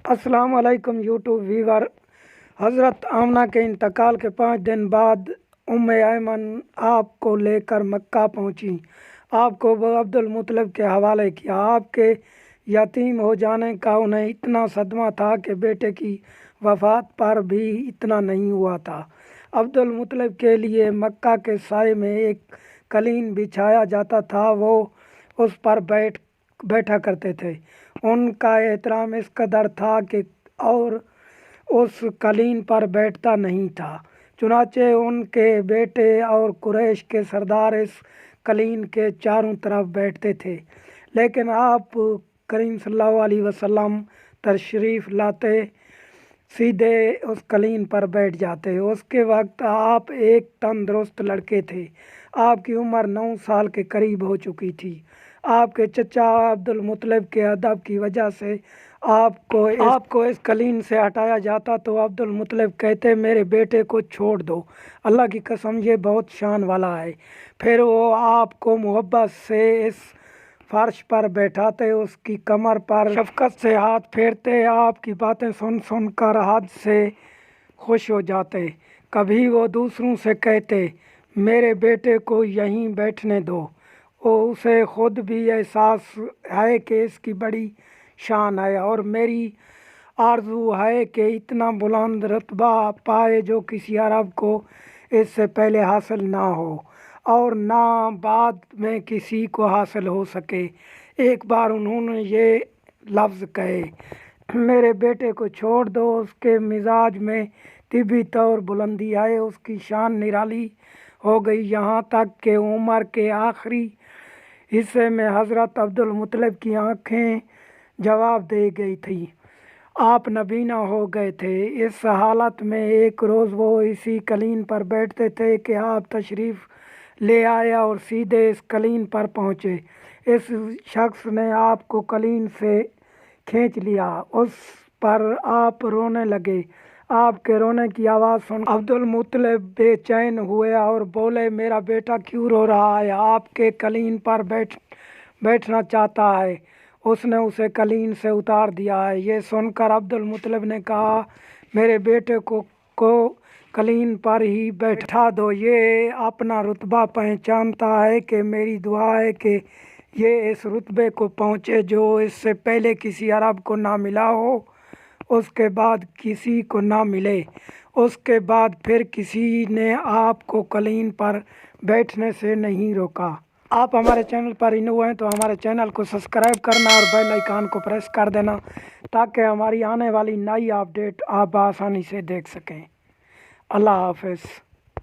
अस्सलाम वालेकुम YouTube viewer. हज़रत आमना के इंतकाल के 5 दिन बाद उम्मे ऐमन आपको लेकर मक्का पहुंची। आपको अब्दुल मुत्तलिब के हवाले किया। आपके यतीम हो जाने का उन्हें इतना सदमा था कि बेटे की वफ़ात पर भी इतना नहीं हुआ था। अब्दुल मुत्तलिब के लिए मक्का के साए में एक कलीन बिछाया जाता था, वो उस पर बैठा करते थे। उनका एहतराम इस कदर था कि और उस कलीन पर बैठता नहीं था। चुनाचे उनके बेटे और कुरैश के सरदार इस कलीन के चारों तरफ बैठते थे, लेकिन आप करीम सल्लल्लाहु अलैहि वसल्लम तशरीफ़ लाते सीधे उस कलीन पर बैठ जाते। उसके वक्त आप एक तंदुरुस्त लड़के थे। आपकी उम्र 9 साल के करीब हो चुकी थी। आपके चचा अब्दुल मुत्तलिब के अदब की वजह से आपको इस कलीन से हटाया जाता तो अब्दुल मुत्तलिब कहते, मेरे बेटे को छोड़ दो, अल्लाह की कसम ये बहुत शान वाला है। फिर वो आपको मोहब्बत से इस फर्श पर बैठाते, उसकी कमर पर शफकत से हाथ फेरते, आपकी बातें सुन सुन कर हद से खुश हो जाते। कभी वो दूसरों से कहते, मेरे बेटे को यहीं बैठने दो। उसे खुद भी एहसास है कि इसकी बड़ी शान है और मेरी आरज़ू है कि इतना बुलंद रुतबा पाए जो किसी अरब को इससे पहले हासिल ना हो और ना बाद में किसी को हासिल हो सके। एक बार उन्होंने ये लफ्ज़ कहे, मेरे बेटे को छोड़ दो। उसके मिजाज में तिबी तौर बुलंदी आए, उसकी शान निराली हो गई, यहाँ तक कि उम्र के आखिरी हिस्से में हज़रत अब्दुल मुत्तलिब की आँखें जवाब दे गई थी, आप नबीना हो गए थे। इस हालत में एक रोज़ वो इसी कलीन पर बैठते थे कि आप तशरीफ़ ले आए और सीधे इस कलीन पर पहुँचे। इस शख्स ने आपको कलीन से खींच लिया, उस पर आप रोने लगे। आपके रोने की आवाज़ सुन अब्दुल मुत्तलिब बेचैन हुए और बोले, मेरा बेटा क्यों रो रहा है? आपके कलीन पर बैठना चाहता है। उसने उसे कलीन से उतार दिया है। ये सुनकर अब्दुल मुत्तलिब ने कहा, मेरे बेटे को कलीन पर ही बैठा दो। ये अपना रुतबा पहचानता है कि मेरी दुआ है कि ये इस रुतबे को पहुँचे जो इससे पहले किसी अरब को ना मिला हो, उसके बाद किसी को ना मिले, उसके बाद फिर किसी ने आपको कलीन पर बैठने से नहीं रोका। आप हमारे चैनल पर न्यू हैं तो हमारे चैनल को सब्सक्राइब करना और बेल आइकन को प्रेस कर देना ताकि हमारी आने वाली नई अपडेट आप आसानी से देख सकें। अल्लाह हाफ़िज़।